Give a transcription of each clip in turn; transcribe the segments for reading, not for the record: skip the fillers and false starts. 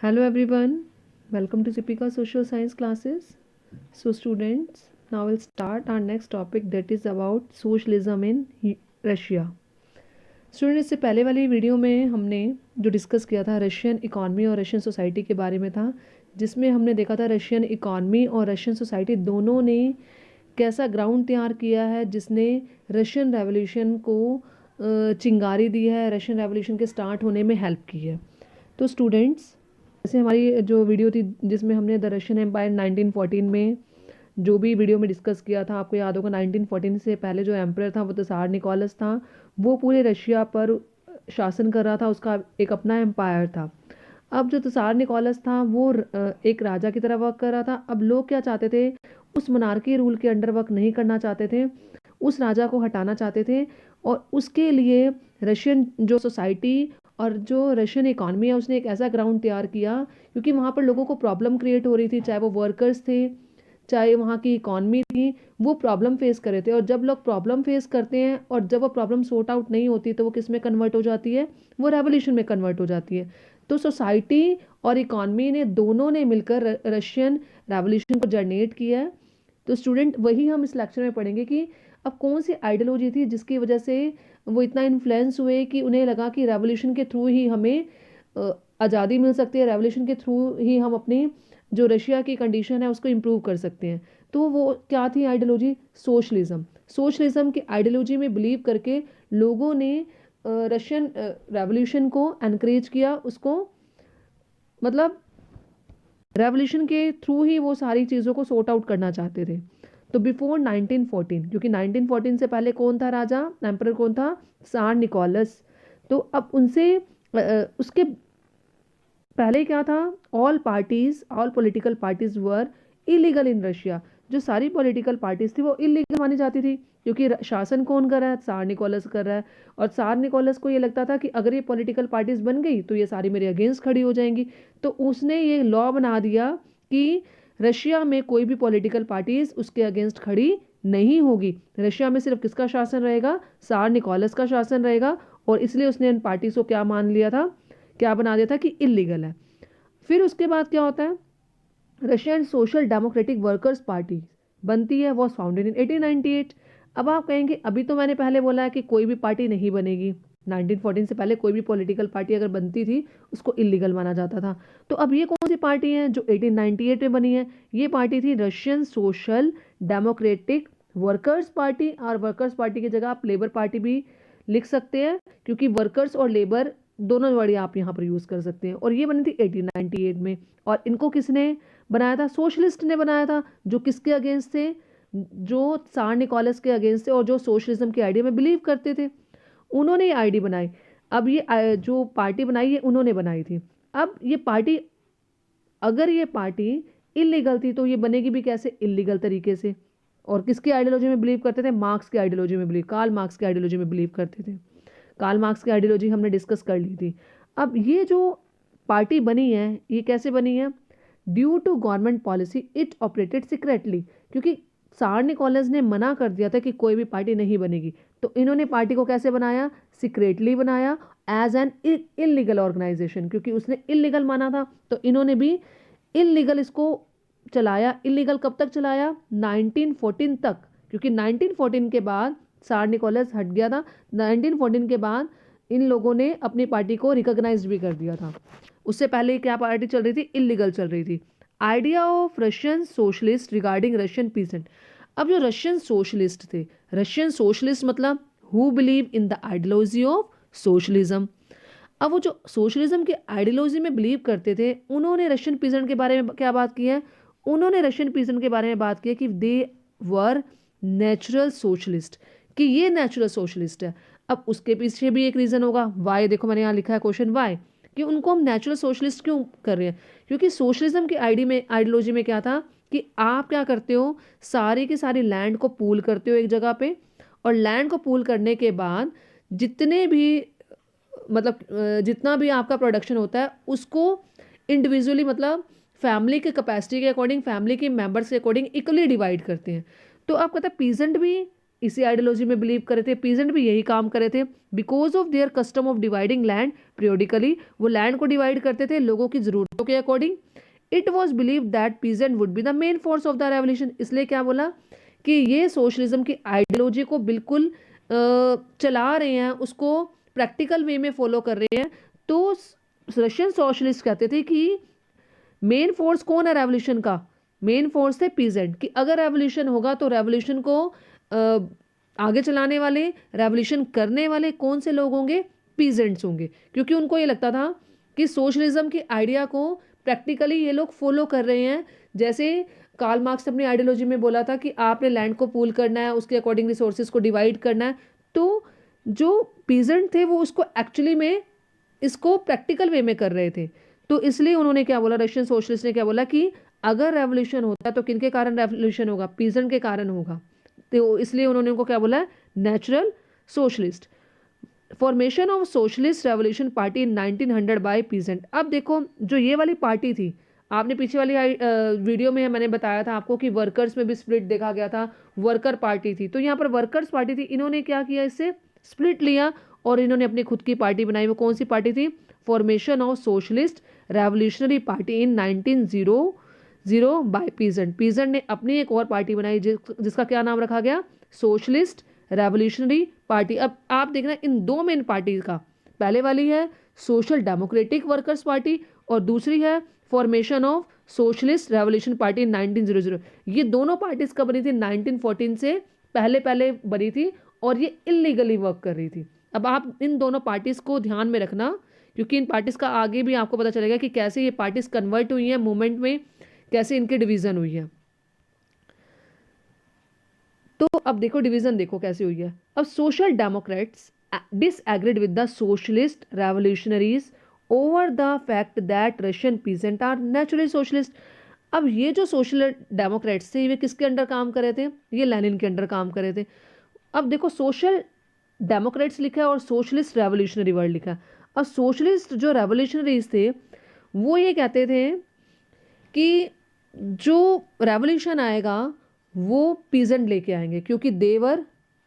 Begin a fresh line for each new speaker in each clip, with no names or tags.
Hello everyone, welcome to Zipika Social Science classes. So students, now we'll start our next topic that is about socialism in Russia. Student इससे पहले वाली video में हमने जो discuss किया था Russian economy और रशियन सोसाइटी के बारे में था, जिसमें हमने देखा था रशियन इकॉनमी और रशियन सोसाइटी दोनों ने कैसा ग्राउंड तैयार किया है जिसने रशियन रेवोल्यूशन को चिंगारी दी है, रशियन रेवोल्यूशन के स्टार्ट होने में हेल्प की है। तो स्टूडेंट्स, जैसे हमारी जो वीडियो थी जिसमें हमने द रशियन एम्पायर 1914 में जो भी वीडियो में डिस्कस किया था, आपको याद होगा 1914 से पहले जो एम्परर था वो तो त्सार निकोलस था। वो पूरे रशिया पर शासन कर रहा था, उसका एक अपना एम्पायर था। अब जो त्सार निकोलस था वो एक राजा की तरह वर्क कर रहा था। अब लोग क्या चाहते थे, उस मोनार्की रूल के अंडर वर्क नहीं करना चाहते थे, उस राजा को हटाना चाहते थे। और उसके लिए रशियन जो सोसाइटी और जो रशियन इकॉनमी है उसने एक ऐसा ग्राउंड तैयार किया, क्योंकि वहाँ पर लोगों को प्रॉब्लम क्रिएट हो रही थी, चाहे वो वर्कर्स थे चाहे वहाँ की इकॉनमी थी, वो प्रॉब्लम फेस कर रहे थे। और जब लोग प्रॉब्लम फेस करते हैं और जब वो प्रॉब्लम सॉर्ट आउट नहीं होती तो वो किस में कन्वर्ट हो जाती है, वो रेवोल्यूशन में कन्वर्ट हो जाती है। तो सोसाइटी और इकॉनमी ने दोनों ने मिलकर रशियन रेवोल्यूशन को जनरेट किया है। तो स्टूडेंट वही हम इस लेक्चर में पढ़ेंगे कि अब कौन सी आइडियोलॉजी थी जिसकी वजह से वो इतना इन्फ्लुएंस हुए कि उन्हें लगा कि रेवोल्यूशन के थ्रू ही हमें आज़ादी मिल सकती है, रेवोल्यूशन के थ्रू ही हम अपनी जो रशिया की कंडीशन है उसको इम्प्रूव कर सकते हैं। तो वो क्या थी आइडियोलॉजी? सोशलिज्म। सोशलिज्म की आइडियोलॉजी में बिलीव करके लोगों ने रशियन रेवोल्यूशन को एनकरेज किया, उसको मतलब रेवोल्यूशन के थ्रू ही वो सारी चीज़ों को सॉर्ट आउट करना चाहते थे। तो बिफोर 1914, क्योंकि 1914 से पहले कौन था राजा, एम्परर कौन था? त्सार निकोलस। तो अब उनसे उसके पहले क्या था? All political parties were illegal in Russia. जो सारी पॉलिटिकल पार्टीज थी वो इलीगल मानी जाती थी, क्योंकि शासन कौन कर रहा है? त्सार निकोलस कर रहा है। और त्सार निकोलस को ये लगता था कि अगर ये पॉलिटिकल पार्टीज बन गई तो ये सारी मेरे अगेंस्ट खड़ी हो जाएंगी। तो उसने ये लॉ बना दिया कि रशिया में कोई भी पॉलिटिकल पार्टीज उसके अगेंस्ट खड़ी नहीं होगी। रशिया में सिर्फ किसका शासन रहेगा? त्सार निकोलस का शासन रहेगा। और इसलिए उसने इन पार्टीज को क्या मान लिया था, क्या बना दिया था कि इलीगल है। फिर उसके बाद क्या होता है? Russian social democratic workers party बनती है, वॉज फाउंडेड इन 1898। अब आप कहेंगे अभी तो मैंने पहले बोला है कि कोई भी पार्टी नहीं बनेगी, 1914 से पहले कोई भी पॉलिटिकल पार्टी अगर बनती थी उसको इलीगल माना जाता था। तो अब ये कौन सी पार्टी है जो 1898 में बनी है? ये पार्टी थी Russian social democratic workers party. और वर्कर्स पार्टी की जगह आप लेबर पार्टी भी लिख सकते हैं, क्योंकि वर्कर्स और लेबर दोनों वर्ड आप यहाँ पर यूज़ कर सकते हैं। और ये बनी थी 1898 में। और इनको किसने बनाया था? सोशलिस्ट ने बनाया था, जो किसके अगेंस्ट थे? जो त्सार निकोलस के अगेंस्ट थे और जो सोशलिज्म के आइडिया में बिलीव करते थे, उन्होंने ये आईडी बनाई। अब ये जो पार्टी बनाई है उन्होंने बनाई थी। अब ये पार्टी, अगर ये पार्टी इलीगल थी तो ये बनेगी भी कैसे? इलीगल तरीके से। और किसकी आइडियोलॉजी में बिलीव करते थे? मार्क्स की आइडियोलॉजी में बिलीव, कार्ल मार्क्स की आइडियोलॉजी में बिलीव करते थे। कार्ल मार्क्स की आइडियोलॉजी हमने डिस्कस कर ली थी। अब ये जो पार्टी बनी है ये कैसे बनी है? Due to government policy it operated secretly, क्योंकि त्सार निकोलस ने मना कर दिया था कि कोई भी पार्टी नहीं बनेगी। तो इन्होंने पार्टी को कैसे बनाया? सीक्रेटली बनाया, एज एन इलीगल ऑर्गेनाइजेशन, क्योंकि उसने इलीगल माना था तो इन्होंने भी इलीगल इसको चलाया। इलीगल कब तक चलाया? 1914 तक, क्योंकि 1914 के बाद त्सार निकोलस हट गया था। 1914 के बाद इन लोगों ने अपनी पार्टी को रिकॉग्नाइज भी कर दिया था। उससे पहले क्या पार्टी चल रही थी? इलीगल चल रही थी। Idea of Russian socialist regarding Russian pheasant. अब जो रशियन सोशलिस्ट थे, रशियन सोशलिस्ट मतलब who believe in the ideology of socialism. अब वो जो सोशलिज्म के आइडियोलॉजी में बिलीव करते थे, उन्होंने रशियन पीसेंट के बारे में क्या बात की है? उन्होंने रशियन पीसेंट के बारे में बात की है कि दे वर नेचुरल सोशलिस्ट, कि ये नेचुरल सोशलिस्ट है। अब उसके पीछे भी एक रीज़न होगा, वाई। देखो मैंने यहाँ लिखा है क्वेश्चन वाई, कि उनको हम नेचुरल सोशलिस्ट क्यों कर रहे हैं? क्योंकि सोशलिज्म की आइडियोलॉजी में क्या था कि आप क्या करते हो, सारी की सारी लैंड को पूल करते हो एक जगह पे, और लैंड को पूल करने के बाद जितने भी मतलब जितना भी आपका प्रोडक्शन होता है उसको इंडिविजुअली, मतलब फैमिली के कैपेसिटी के अकॉर्डिंग, फैमिली के मेंबर्स के अकॉर्डिंग इक्वली डिवाइड करते हैं। तो आप कहते हैं पीजेंट भी इसी आइडियोलॉजी में बिलीव कर रहे थे, पीजेंट भी यही काम कर रहे थे। Because of their custom of dividing land periodically, वो लैंड को डिवाइड करते थे लोगों की जरूरतों के according. It was believe that peasant would be the main force of the revolution, इसलिए क्या बोला कि ये सोशलिज्म की आइडियोलॉजी को बिल्कुल चला रहे हैं, उसको प्रैक्टिकल वे में फॉलो कर रहे हैं। तो रशियन सोशलिस्ट कहते थे कि मेन फोर्स कौन है रेवोल्यूशन का, मेन फोर्स थे पीजेंट, कि अगर रेवोल्यूशन होगा तो रेवोल्यूशन को आगे चलाने वाले, रेवोल्यूशन करने वाले कौन से लोग होंगे, पीजेंट्स होंगे। क्योंकि उनको ये लगता था कि सोशलिज्म की आइडिया को प्रैक्टिकली ये लोग फॉलो कर रहे हैं। जैसे कार्ल मार्क्स ने अपनी आइडियोलॉजी में बोला था कि आपने लैंड को पूल करना है, उसके अकॉर्डिंग रिसोर्सेज को डिवाइड करना है। तो जो पीजेंट थे वो उसको एक्चुअली में इसको प्रैक्टिकल वे में कर रहे थे। तो इसलिए उन्होंने क्या बोला, रशियन सोशलिस्ट ने क्या बोला कि अगर रेवोल्यूशन होता है तो किनके कारण रेवोल्यूशन होगा, पीजेंट के कारण होगा। तो इसलिए उन्होंने उनको क्या बोला, natural socialist. Formation of socialist revolution party in 1900 by peasant. अब देखो जो ये वाली पार्टी थी, आपने पीछे वाली वीडियो में मैंने बताया था आपको कि वर्कर्स में भी स्प्लिट देखा गया था, वर्कर पार्टी थी। तो यहाँ पर वर्कर्स पार्टी थी, इन्होंने क्या किया, इससे स्प्लिट लिया और इन्होंने अपनी खुद की पार्टी बनाई। वो कौन सी पार्टी थी, formation of socialist revolutionary party in 1900 by peasant. Peasant ने अपनी एक और पार्टी बनाई जिसका क्या नाम रखा गया, सोशलिस्ट रेवोल्यूशनरी पार्टी। अब आप देखना इन दो मेन पार्टी का, पहले वाली है सोशल डेमोक्रेटिक वर्कर्स पार्टी और दूसरी है formation of socialist revolution party in 1900। ये दोनों पार्टीज कब बनी थी, 1914 से पहले पहले बनी थी और ये इलीगली वर्क कर रही थी। अब आप इन दोनों पार्टीज को ध्यान में रखना, क्योंकि इन पार्टीज का आगे भी आपको पता चलेगा कि कैसे ये पार्टीज कन्वर्ट हुई हैं मूवमेंट में, कैसे इनकी डिवीजन हुई है। तो अब देखो डिवीजन देखो कैसे हुई है। अब social democrats disagreed with the socialist revolutionaries over the fact that Russian peasant are naturally socialist. अब ये जो सोशल डेमोक्रेट्स थे ये किसके अंडर काम कर रहे थे, ये लेनिन के अंडर काम कर रहे थे। अब देखो सोशल डेमोक्रेट्स लिखा है और सोशलिस्ट रेवोल्यूशनरी वर्ड लिखा है। अब सोशलिस्ट जो रेवोल्यूशनरीज थे वो ये कहते थे कि जो रेवोल्यूशन आएगा वो पीजेंट लेके आएंगे, क्योंकि देवर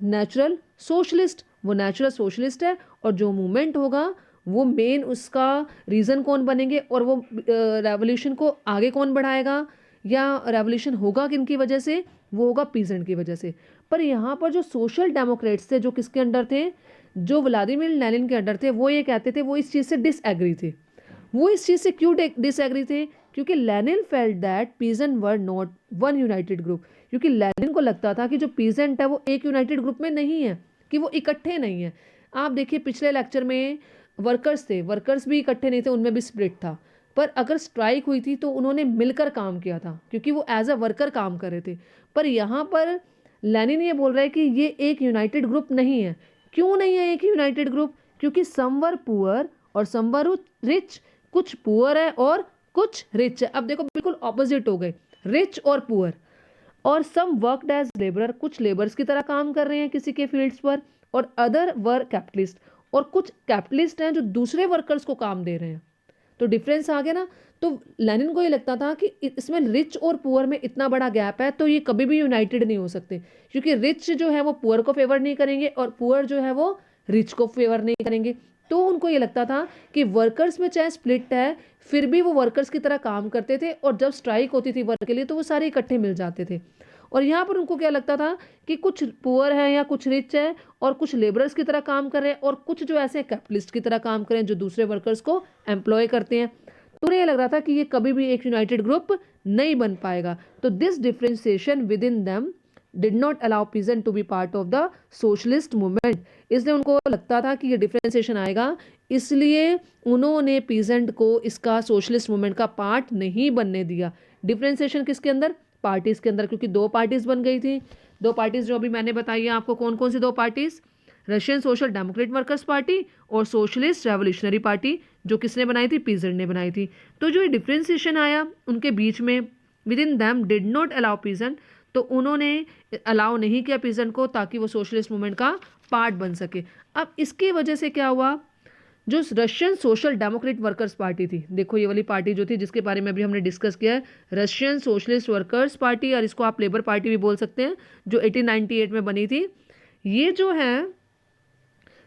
नेचुरल सोशलिस्ट, वो नेचुरल सोशलिस्ट है। और जो मूवमेंट होगा वो मेन उसका रीज़न कौन बनेंगे और वो रेवोल्यूशन को आगे कौन बढ़ाएगा या रेवोल्यूशन होगा किन की वजह से, वो होगा पीजेंट की वजह से। पर यहाँ पर जो सोशल डेमोक्रेट्स थे जो किसके अंडर थे, जो व्लादिमीर लेनिन के अंडर थे, वो ये कहते थे, वो इस चीज़ से डिसएग्री थे। वो इस चीज़ से क्यों डिसएग्री थे, क्योंकि Lenin felt that peasant were not one United group. क्योंकि लेनिन को लगता था कि जो पीजेंट है वो एक यूनाइटेड ग्रुप में नहीं है, कि वो इकट्ठे नहीं है। आप देखिए पिछले लेक्चर में वर्कर्स थे, वर्कर्स भी इकट्ठे नहीं थे, उनमें भी स्प्लिट था। पर अगर स्ट्राइक हुई थी तो उन्होंने मिलकर काम किया था, क्योंकि वो एज अ वर्कर काम कर रहे थे। पर यहाँ पर लेनिन ये बोल रहा है कि ये एक यूनाइटेड ग्रुप नहीं है। क्यों नहीं है एक यूनाइटेड ग्रुप, क्योंकि सम वर पुअर और सम वर रिच, कुछ पुअर है और कुछ रिच है। अब देखो बिल्कुल ऑपोजिट हो गए, रिच और पुअर। और सम वर्कड एज लेबरर, कुछ लेबर्स की तरह काम कर रहे हैं किसी के फील्ड्स पर, और अदर वर कैपिटलिस्ट, और कुछ कैपिटलिस्ट हैं जो दूसरे वर्कर्स को काम दे रहे हैं। तो डिफरेंस आ गया ना। तो लेनिन को ये लगता था कि इसमें रिच और पुअर में इतना बड़ा गैप है तो ये कभी भी यूनाइटेड नहीं हो सकते, क्योंकि रिच जो है वो पुअर को फेवर नहीं करेंगे और पुअर जो है वो रिच को फेवर नहीं करेंगे। तो उनको ये लगता था कि वर्कर्स में चाहे स्प्लिट है फिर भी वो वर्कर्स की तरह काम करते थे, और जब स्ट्राइक होती थी वर्क के लिए तो वो सारे इकट्ठे मिल जाते थे। और यहाँ पर उनको क्या लगता था कि कुछ पुअर है या कुछ रिच है और कुछ लेबरर्स की तरह काम कर रहे हैं, और कुछ जो ऐसे कैपिटलिस्ट की तरह काम कर रहे हैं जो दूसरे वर्कर्स को एम्प्लॉय करते हैं। तो उन्हें ये लग रहा था कि ये कभी भी एक यूनाइटेड ग्रुप नहीं बन पाएगा। तो this differentiation within them did not allow peasant to be part of the socialist movement. इसलिए उनको लगता था कि ये डिफ्रेंसिएशन आएगा, इसलिए उन्होंने पीजेंट को इसका सोशलिस्ट मूवमेंट का पार्ट नहीं बनने दिया। डिफ्रेंसिएशन किसके अंदर, पार्टीज के अंदर, क्योंकि दो पार्टीज बन गई थी। दो पार्टीज जो अभी मैंने बताई है आपको, कौन कौन सी दो parties, Russian social Democrat workers party और सोशलिस्ट रेवोल्यूशनरी पार्टी, जो किसने बनाई थी, पीजेंट ने बनाई थी। तो जो डिफ्रेंसिएशन आया उनके बीच में, with in them did not allow peasant, तो उन्होंने अलाउ नहीं किया पीजेंट को ताकि वो सोशलिस्ट मूवमेंट का पार्ट बन सके। अब इसकी वजह से क्या हुआ, जो Russian social Democrat workers party थी, देखो ये वाली पार्टी जो थी जिसके बारे में अभी हमने डिस्कस किया है, रशियन सोशलिस्ट वर्कर्स पार्टी, और इसको आप लेबर पार्टी भी बोल सकते हैं, जो 1898 में बनी थी, ये जो है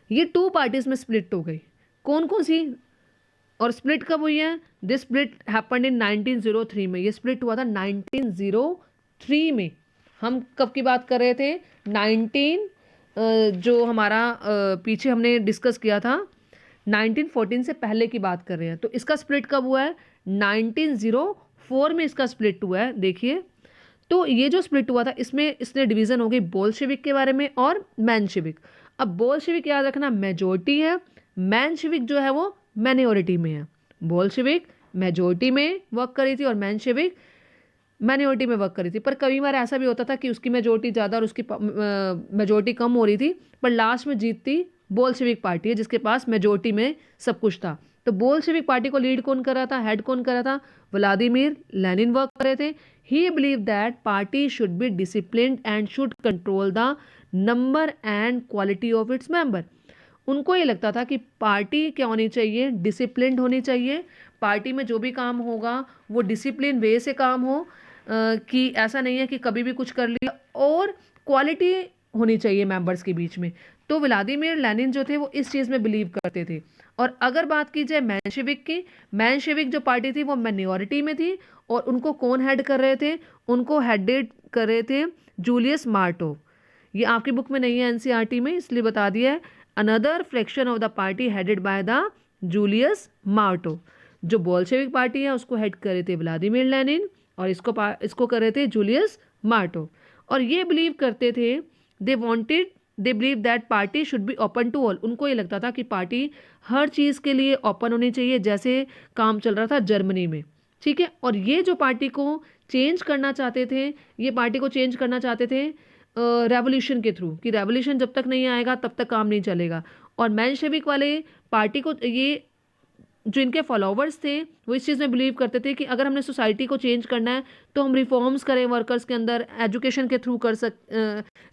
ये 2 पार्टीज में स्प्लिट हो गई। कौन कौन सी, और स्प्लिट कब हुई है? दिस स्प्लिट हैपेंड इन 1903 में, ये स्प्लिट हुआ था 1903 में। हम कब की बात कर रहे थे? 19 जो हमारा पीछे हमने डिस्कस किया था 1914 से पहले की बात कर रहे हैं। तो इसका स्प्लिट कब हुआ है? 1904 में इसका स्प्लिट हुआ है। देखिए, तो ये जो स्प्लिट हुआ था इसमें इसने डिवीज़न हो गई बोल्शेविक के बारे में और मेंशेविक। अब बोल्शेविक याद रखना मेजोरिटी है, मेंशेविक जो है वो माइनॉरिटी में है। बोल्शेविक मेजोरिटी में वर्क करी थी और मेंशेविक माइनॉरिटी में वर्क करी थी। पर कई बार ऐसा भी होता था कि उसकी मेजोरिटी ज़्यादा और उसकी मेजोरिटी कम हो रही थी, पर लास्ट में जीतती बोल्शेविक पार्टी है जिसके पास मेजोरिटी में सब कुछ था। तो बोल्शेविक पार्टी को लीड कौन कर रहा था, हेड कौन कर रहा था? व्लादिमीर लेनिन वर्क कर रहे थे। ही believe that party should B disciplined and should control the number and quality of its member. उनको ये लगता था कि पार्टी क्या होनी चाहिए? डिसिप्लिन्ड होनी चाहिए। पार्टी में जो भी काम होगा वो डिसिप्लिन वे से काम हो, कि ऐसा नहीं है कि कभी भी कुछ कर लिया, और क्वालिटी होनी चाहिए मेंबर्स के बीच में। तो व्लादिमीर लेनिन जो थे वो इस चीज़ में बिलीव करते थे। और अगर बात की जाए मेंशेविक की, मेंशेविक जो पार्टी थी वो माइनॉरिटी में थी, और उनको कौन हेड कर रहे थे? उनको हेडेड कर रहे थे जूलियस मार्टो। ये आपकी बुक में नहीं है एनसीईआरटी में, इसलिए बता दिया है। Another fraction of the party headed by the Julius Martov. जो बोल्शेविक पार्टी है उसको हेड कर रहे थे व्लादिमीर लेनिन, और इसको कर रहे थे जूलियस मार्टो। और ये बिलीव करते थे, they believe that party should be open to all. उनको ये लगता था कि पार्टी हर चीज़ के लिए ओपन होनी चाहिए, जैसे काम चल रहा था जर्मनी में, ठीक है। और ये जो पार्टी को चेंज करना चाहते थे, ये पार्टी को चेंज करना चाहते थे रेवोल्यूशन के थ्रू, कि रेवोल्यूशन जब तक नहीं आएगा तब तक काम नहीं चलेगा। और मेंशेविक वाले पार्टी को, ये जो इनके फॉलोवर्स थे वो इस चीज़ में बिलीव करते थे कि अगर हमने सोसाइटी को चेंज करना है तो हम रिफॉर्म्स करें वर्कर्स के अंदर, एजुकेशन के थ्रू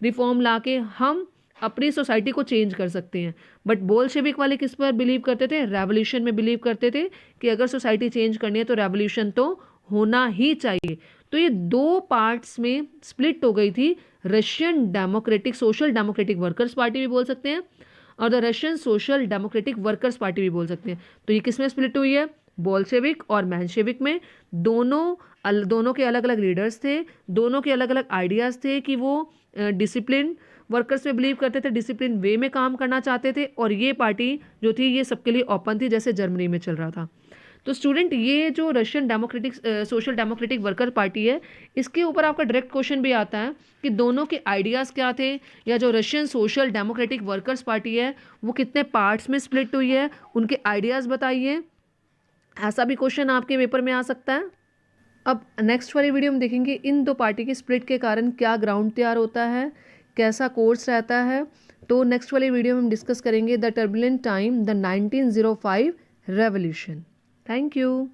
रिफॉर्म ला के हम अपनी सोसाइटी को चेंज कर सकते हैं। बट बोल्शेविक वाले किस पर बिलीव करते थे? रेवोल्यूशन में बिलीव करते थे कि अगर सोसाइटी चेंज करनी है तो रेवोल्यूशन तो होना ही चाहिए। तो ये 2 पार्ट्स में स्प्लिट हो गई थी। Russian democratic social democratic workers party भी बोल सकते हैं, और the Russian social democratic workers party भी बोल सकते हैं। तो ये किस में स्प्लिट हुई है? बोल्शेविक और मेंशेविक में। दोनों के अलग अलग लीडर्स थे, दोनों के अलग अलग आइडियाज़ थे कि वो डिसिप्लिन वर्कर्स में बिलीव करते थे, डिसिप्लिन वे में काम करना चाहते थे, और ये पार्टी जो थी ये सबके लिए ओपन थी, जैसे जर्मनी में चल रहा था। तो स्टूडेंट, ये जो Russian democratic social democratic worker party है, इसके ऊपर आपका डायरेक्ट क्वेश्चन भी आता है कि दोनों के आइडियाज़ क्या थे, या जो Russian social democratic workers party है वो कितने पार्ट्स में स्प्लिट हुई है, उनके आइडियाज़ बताइए। ऐसा भी क्वेश्चन आपके पेपर में आ सकता है। अब नेक्स्ट वाली वीडियो में देखेंगे इन 2 पार्टी की स्प्लिट के कारण क्या ग्राउंड तैयार होता है, कैसा कोर्स रहता है। तो नेक्स्ट वाली वीडियो में हम डिस्कस करेंगे the turbulent time, the 1905 revolution. Thank you.